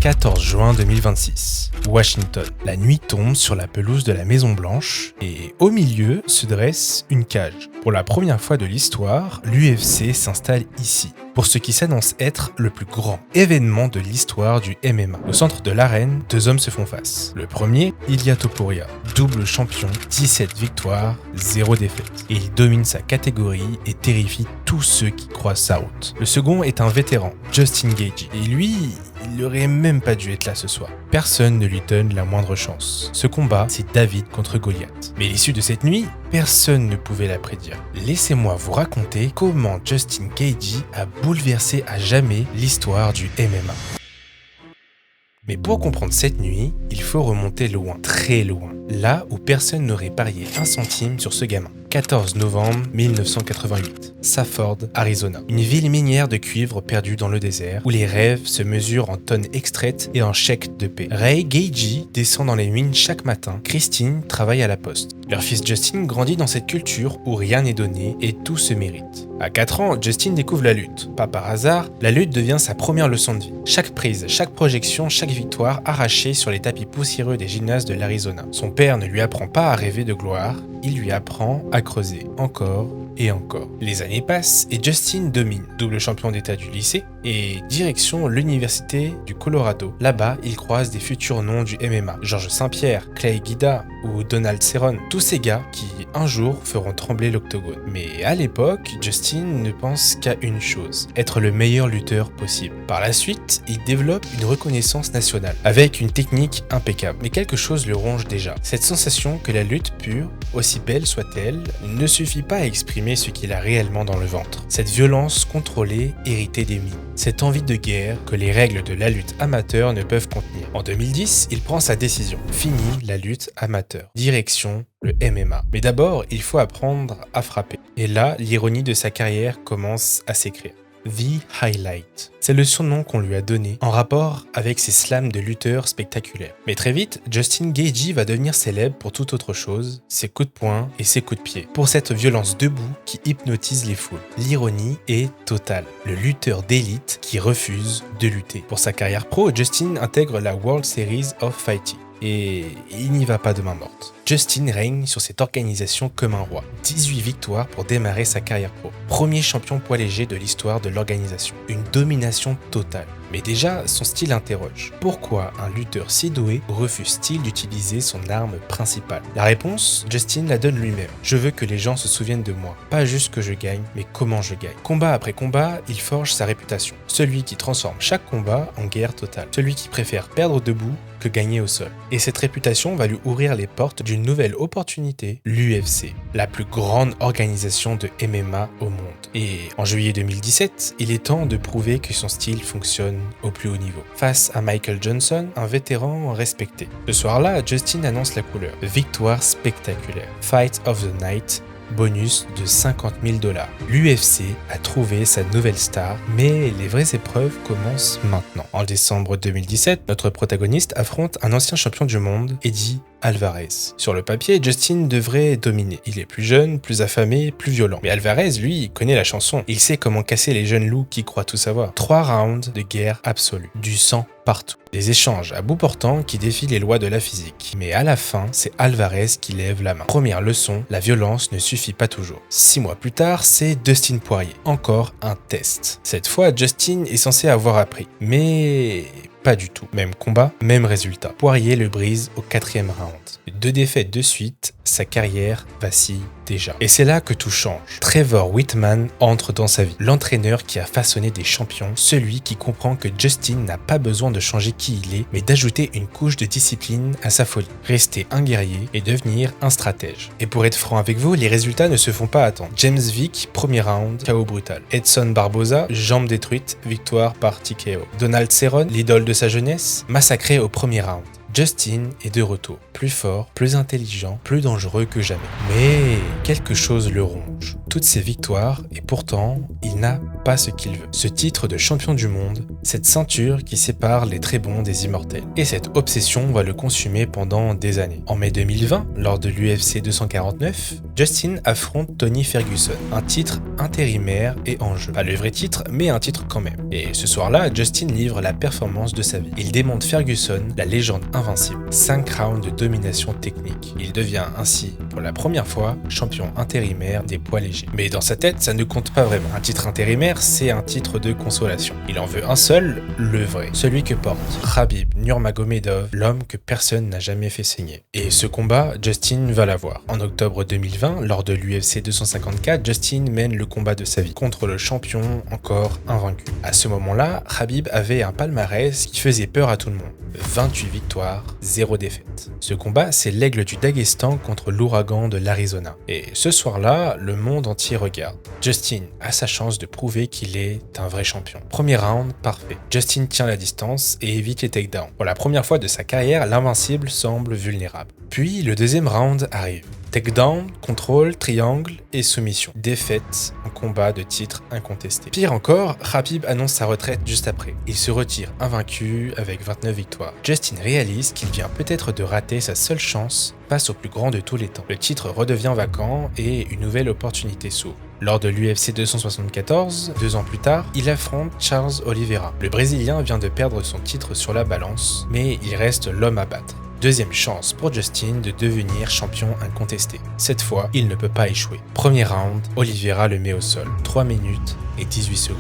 14 juin 2026, Washington. La nuit tombe sur la pelouse de la Maison Blanche et au milieu se dresse une cage. Pour la première fois de l'histoire, l'UFC s'installe ici, pour ce qui s'annonce être le plus grand événement de l'histoire du MMA. Au centre de l'arène, deux hommes se font face. Le premier, Ilia Topuria, double champion, 17 victoires, 0 défaite. Et il domine sa catégorie et terrifie tous ceux qui croisent sa route. Le second est un vétéran, Justin Gaethje. Et lui, il n'aurait même pas dû être là ce soir. Personne ne lui donne la moindre chance. Ce combat, c'est David contre Goliath. Mais l'issue de cette nuit, personne ne pouvait la prédire. Laissez-moi vous raconter comment Justin Gaethje a bouleversé à jamais l'histoire du MMA. Mais pour comprendre cette nuit, il faut remonter loin, très loin, là où personne n'aurait parié un centime sur ce gamin. 14 novembre 1988, Safford, Arizona. Une ville minière de cuivre perdue dans le désert, où les rêves se mesurent en tonnes extraites et en chèques de paix. Ray Gaethje descend dans les mines chaque matin. Christine travaille à la poste. Leur fils Justin grandit dans cette culture où rien n'est donné et tout se mérite. À 4 ans, Justin découvre la lutte. Pas par hasard, la lutte devient sa première leçon de vie. Chaque prise, chaque projection, chaque victoire arrachée sur les tapis poussiéreux des gymnases de l'Arizona. Son père ne lui apprend pas à rêver de gloire, il lui apprend à creuser encore et encore. Les années passent et Justin domine, double champion d'état du lycée et direction l'université du Colorado. Là-bas, il croise des futurs noms du MMA, Georges Saint-Pierre, Clay Guida ou Donald Cerrone. Tous ces gars qui, un jour, feront trembler l'octogone. Mais à l'époque, Justin ne pense qu'à une chose, être le meilleur lutteur possible. Par la suite, il développe une reconnaissance nationale, avec une technique impeccable. Mais quelque chose le ronge déjà. Cette sensation que la lutte pure, aussi belle soit-elle, ne suffit pas à exprimer ce qu'il a réellement dans le ventre. Cette violence contrôlée, héritée des mines. Cette envie de guerre que les règles de la lutte amateur ne peuvent contenir. En 2010, il prend sa décision. Fini la lutte amateur. Direction le MMA. Mais d'abord, il faut apprendre à frapper. Et là, l'ironie de sa carrière commence à s'écrire. The Highlight. C'est le surnom qu'on lui a donné en rapport avec ses slams de lutteurs spectaculaires. Mais très vite, Justin Gaethje va devenir célèbre pour toute autre chose, ses coups de poing et ses coups de pied. Pour cette violence debout qui hypnotise les foules. L'ironie est totale. Le lutteur d'élite qui refuse de lutter. Pour sa carrière pro, Justin intègre la World Series of Fighting. Et il n'y va pas de main morte. Justin règne sur cette organisation comme un roi. 18 victoires pour démarrer sa carrière pro. Premier champion poids léger de l'histoire de l'organisation. Une domination totale. Mais déjà, son style interroge. Pourquoi un lutteur si doué refuse-t-il d'utiliser son arme principale? La réponse, Justin la donne lui-même. Je veux que les gens se souviennent de moi. Pas juste que je gagne, mais comment je gagne. Combat après combat, il forge sa réputation. Celui qui transforme chaque combat en guerre totale. Celui qui préfère perdre debout que gagner au sol. Et cette réputation va lui ouvrir les portes d'une nouvelle opportunité, l'UFC, la plus grande organisation de MMA au monde. Et en juillet 2017, il est temps de prouver que son style fonctionne au plus haut niveau. Face à Michael Johnson, un vétéran respecté. Ce soir-là, Justin annonce la couleur. Victoire spectaculaire. Fight of the Night. Bonus de 50 000 $. L'UFC a trouvé sa nouvelle star, mais les vraies épreuves commencent maintenant. En décembre 2017, notre protagoniste affronte un ancien champion du monde, Eddie Alvarez. Sur le papier, Justin devrait dominer. Il est plus jeune, plus affamé, plus violent. Mais Alvarez, lui, connaît la chanson. Il sait comment casser les jeunes loups qui croient tout savoir. 3 rounds de guerre absolue. Du sang partout. Des échanges à bout portant qui défient les lois de la physique. Mais à la fin, c'est Alvarez qui lève la main. Première leçon, la violence ne suffit pas toujours. 6 mois plus tard, c'est Dustin Poirier. Encore un test. Cette fois, Justin est censé avoir appris. Mais pas du tout. Même combat, même résultat. Poirier le brise au 4e round. 2 défaites de suite, sa carrière vacille déjà. Et c'est là que tout change. Trevor Whitman entre dans sa vie. L'entraîneur qui a façonné des champions, celui qui comprend que Justin n'a pas besoin de changer qui il est, mais d'ajouter une couche de discipline à sa folie. Rester un guerrier et devenir un stratège. Et pour être franc avec vous, les résultats ne se font pas attendre. James Vick, premier round, KO brutal. Edson Barboza, jambe détruite, victoire par TKO. Donald Cerrone, l'idole de sa jeunesse, massacré au premier round. Justin est de retour, plus fort, plus intelligent, plus dangereux que jamais. Mais quelque chose le rompt. blanche. Toutes ses victoires, et pourtant, il n'a pas ce qu'il veut. Ce titre de champion du monde, cette ceinture qui sépare les très bons des immortels. Et cette obsession va le consumer pendant des années. En mai 2020, lors de l'UFC 249, Justin affronte Tony Ferguson. Un titre intérimaire et en jeu. Pas le vrai titre, mais un titre quand même. Et ce soir-là, Justin livre la performance de sa vie. Il démonte Ferguson, la légende invincible. 5 rounds de domination technique. Il devient ainsi, pour la première fois, champion intérimaire des poids légers. Mais dans sa tête, ça ne compte pas vraiment. Un titre intérimaire, c'est un titre de consolation. Il en veut un seul, le vrai. Celui que porte Khabib Nurmagomedov, l'homme que personne n'a jamais fait saigner. Et ce combat, Justin va l'avoir. En octobre 2020, lors de l'UFC 254, Justin mène le combat de sa vie contre le champion encore invaincu. À ce moment-là, Khabib avait un palmarès qui faisait peur à tout le monde. 28 victoires, 0 défaite. Ce combat, c'est l'aigle du Daghestan contre l'ouragan de l'Arizona. Et ce soir-là, le monde entier regarde. Justin a sa chance de prouver qu'il est un vrai champion. Premier round, parfait. Justin tient la distance et évite les takedowns. Pour la première fois de sa carrière, l'invincible semble vulnérable. Puis le deuxième round arrive. Takedown, contrôle, triangle et soumission. Défaite en combat de titre incontesté. Pire encore, Khabib annonce sa retraite juste après. Il se retire invaincu avec 29 victoires. Justin réalise qu'il vient peut-être de rater sa seule chance face au plus grand de tous les temps. Le titre redevient vacant et une nouvelle opportunité s'ouvre. Lors de l'UFC 274, 2 ans plus tard, il affronte Charles Oliveira. Le Brésilien vient de perdre son titre sur la balance, mais il reste l'homme à battre. Deuxième chance pour Justin de devenir champion incontesté. Cette fois, il ne peut pas échouer. Premier round, Oliveira le met au sol. 3 minutes et 18 secondes.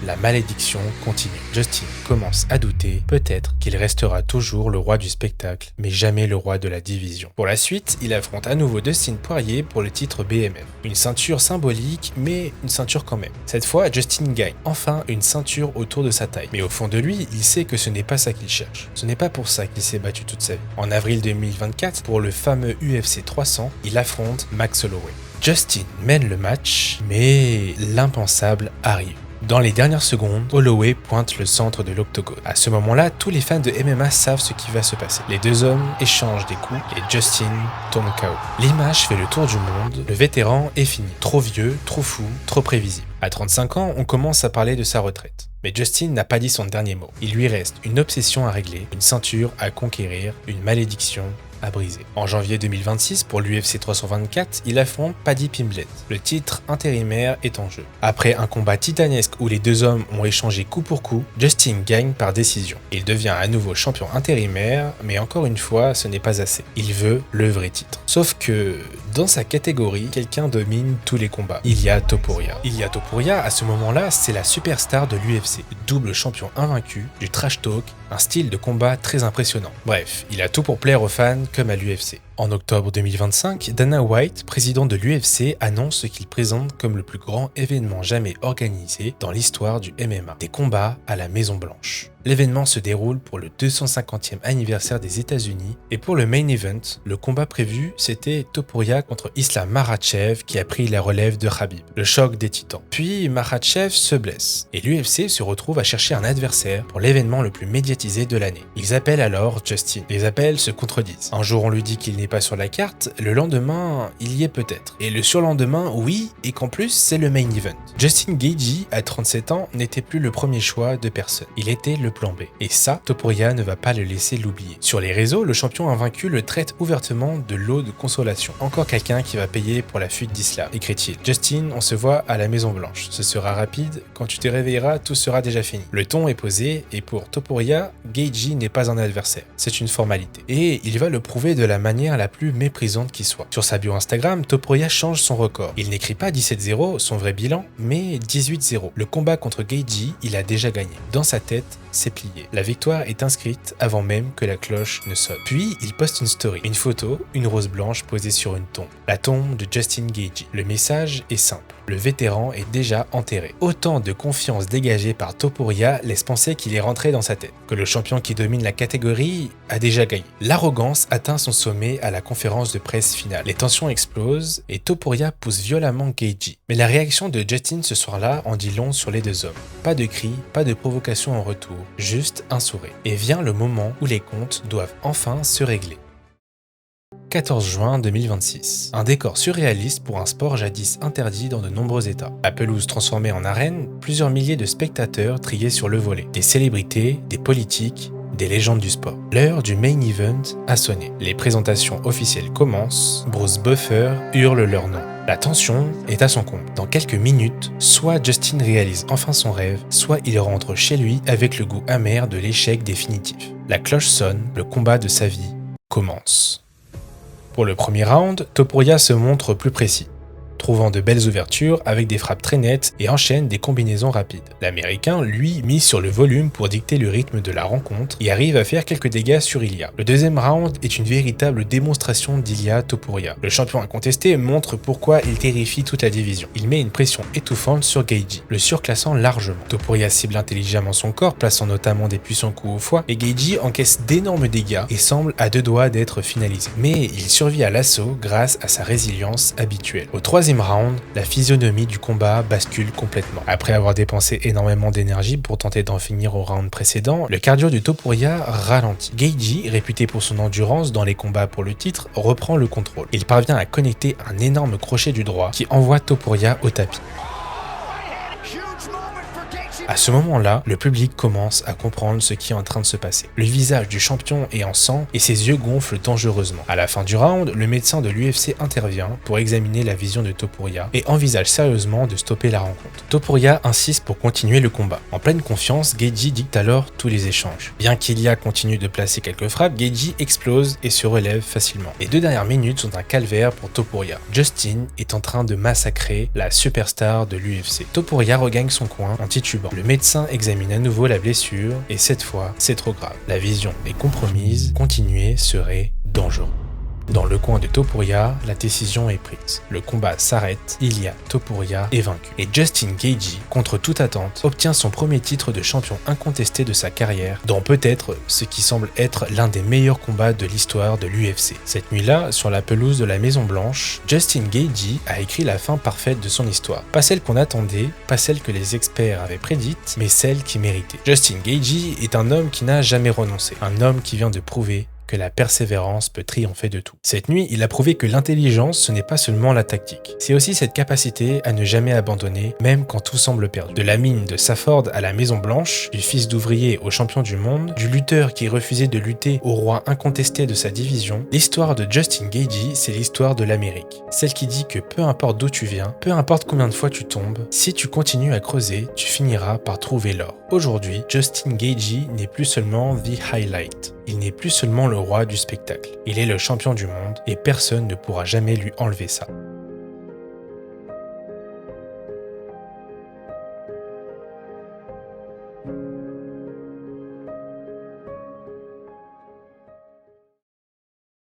La malédiction continue. Justin commence à douter, peut-être qu'il restera toujours le roi du spectacle, mais jamais le roi de la division. Pour la suite, il affronte à nouveau Dustin Poirier pour le titre BMF. Une ceinture symbolique, mais une ceinture quand même. Cette fois, Justin gagne enfin une ceinture autour de sa taille. Mais au fond de lui, il sait que ce n'est pas ça qu'il cherche. Ce n'est pas pour ça qu'il s'est battu toute sa vie. En avril 2024, pour le fameux UFC 300, il affronte Max Holloway. Justin mène le match, mais l'impensable arrive. Dans les dernières secondes, Holloway pointe le centre de l'octogone. À ce moment-là, tous les fans de MMA savent ce qui va se passer. Les deux hommes échangent des coups et Justin tombe KO. L'image fait le tour du monde, le vétéran est fini. Trop vieux, trop fou, trop prévisible. À 35 ans, on commence à parler de sa retraite. Mais Justin n'a pas dit son dernier mot. Il lui reste une obsession à régler, une ceinture à conquérir, une malédiction à briser. En janvier 2026, pour l'UFC 324, il affronte Paddy Pimblett. Le titre intérimaire est en jeu. Après un combat titanesque où les deux hommes ont échangé coup pour coup, Justin gagne par décision. Il devient à nouveau champion intérimaire, mais encore une fois, ce n'est pas assez. Il veut le vrai titre. Sauf que, dans sa catégorie, quelqu'un domine tous les combats. Ilia Topuria. Ilia Topuria, à ce moment-là, c'est la superstar de l'UFC. Double champion invaincu, du trash talk, un style de combat très impressionnant. Bref, il a tout pour plaire aux fans comme à l'UFC. En octobre 2025, Dana White, président de l'UFC, annonce ce qu'il présente comme le plus grand événement jamais organisé dans l'histoire du MMA. Des combats à la Maison Blanche. L'événement se déroule pour le 250e anniversaire des États-Unis et pour le main event, le combat prévu, c'était Topuria contre Islam Makhachev qui a pris la relève de Khabib. Le choc des titans. Puis Makhachev se blesse et l'UFC se retrouve à chercher un adversaire pour l'événement le plus médiatisé de l'année. Ils appellent alors Justin. Les appels se contredisent. Un jour on lui dit qu'il n'est pas sur la carte, le lendemain il y est peut-être. Et le surlendemain oui, et qu'en plus c'est le main event. Justin Gaethje, à 37 ans, n'était plus le premier choix de personne. Il était le plan B. Et ça, Topuria ne va pas le laisser l'oublier. Sur les réseaux, le champion invaincu le traite ouvertement de lot de consolation. Encore quelqu'un qui va payer pour la fuite d'Islam, écrit-il. Justin, on se voit à la Maison Blanche. Ce sera rapide, quand tu te réveilleras, tout sera déjà fini. Le ton est posé, et pour Topuria, Gaethje n'est pas un adversaire. C'est une formalité. Et il va le prouver de la manière la plus méprisante qui soit. Sur sa bio Instagram, Topuria change son record. Il n'écrit pas 17-0, son vrai bilan, mais 18-0. Le combat contre Gaethje, il a déjà gagné. Dans sa tête, c'est plié. La victoire est inscrite avant même que la cloche ne sonne. Puis, il poste une story. Une photo, une rose blanche posée sur une tombe. La tombe de Justin Gaethje. Le message est simple. Le vétéran est déjà enterré. Autant de confiance dégagée par Topuria laisse penser qu'il est rentré dans sa tête. Que le champion qui domine la catégorie a déjà gagné. L'arrogance atteint son sommet à la conférence de presse finale. Les tensions explosent et Topuria pousse violemment Gaethje. Mais la réaction de Justin ce soir-là en dit long sur les deux hommes. Pas de cris, pas de provocation en retour. Juste un sourire. Et vient le moment où les comptes doivent enfin se régler. 14 juin 2026. Un décor surréaliste pour un sport jadis interdit dans de nombreux États. La pelouse transformée en arène, plusieurs milliers de spectateurs triés sur le volet. Des célébrités, des politiques, des légendes du sport. L'heure du main event a sonné. Les présentations officielles commencent. Bruce Buffer hurle leur nom. La tension est à son comble. Dans quelques minutes, soit Justin réalise enfin son rêve, soit il rentre chez lui avec le goût amer de l'échec définitif. La cloche sonne, le combat de sa vie commence. Pour le premier round, Topuria se montre plus précis, trouvant de belles ouvertures avec des frappes très nettes et enchaîne des combinaisons rapides. L'Américain, lui, mise sur le volume pour dicter le rythme de la rencontre et arrive à faire quelques dégâts sur Ilia. Le deuxième round est une véritable démonstration d'Ilia Topuria. Le champion incontesté montre pourquoi il terrifie toute la division. Il met une pression étouffante sur Geiji, le surclassant largement. Topuria cible intelligemment son corps, plaçant notamment des puissants coups au foie, et Geiji encaisse d'énormes dégâts et semble à deux doigts d'être finalisé. Mais il survit à l'assaut grâce à sa résilience habituelle. Au troisième round, la physionomie du combat bascule complètement. Après avoir dépensé énormément d'énergie pour tenter d'en finir au round précédent, le cardio du Topuria ralentit. Geiji, réputé pour son endurance dans les combats pour le titre, reprend le contrôle. Il parvient à connecter un énorme crochet du droit qui envoie Topuria au tapis. À ce moment-là, le public commence à comprendre ce qui est en train de se passer. Le visage du champion est en sang et ses yeux gonflent dangereusement. À la fin du round, le médecin de l'UFC intervient pour examiner la vision de Topuria et envisage sérieusement de stopper la rencontre. Topuria insiste pour continuer le combat. En pleine confiance, Geiji dicte alors tous les échanges. Bien qu'Ilia continue de placer quelques frappes, Geiji explose et se relève facilement. Les 2 dernières minutes sont un calvaire pour Topuria. Justin est en train de massacrer la superstar de l'UFC. Topuria regagne son coin en titubant. Le médecin examine à nouveau la blessure et cette fois, c'est trop grave. La vision est compromise, continuer serait dangereux. Dans le coin de Topuria, la décision est prise. Le combat s'arrête, Ilia Topuria est vaincu. Et Justin Geiji, contre toute attente, obtient son premier titre de champion incontesté de sa carrière, dans peut-être ce qui semble être l'un des meilleurs combats de l'histoire de l'UFC. Cette nuit-là, sur la pelouse de la Maison Blanche, Justin Geiji a écrit la fin parfaite de son histoire. Pas celle qu'on attendait, pas celle que les experts avaient prédite, mais celle qui méritait. Justin Geiji est un homme qui n'a jamais renoncé, un homme qui vient de prouver que la persévérance peut triompher de tout. Cette nuit, il a prouvé que l'intelligence, ce n'est pas seulement la tactique. C'est aussi cette capacité à ne jamais abandonner, même quand tout semble perdu. De la mine de Safford à la Maison Blanche, du fils d'ouvrier au champion du monde, du lutteur qui refusait de lutter au roi incontesté de sa division, l'histoire de Justin Geiji, c'est l'histoire de l'Amérique. Celle qui dit que peu importe d'où tu viens, peu importe combien de fois tu tombes, si tu continues à creuser, tu finiras par trouver l'or. Aujourd'hui, Justin Geiji n'est plus seulement the highlight. Il n'est plus seulement le roi du spectacle. Il est le champion du monde et personne ne pourra jamais lui enlever ça.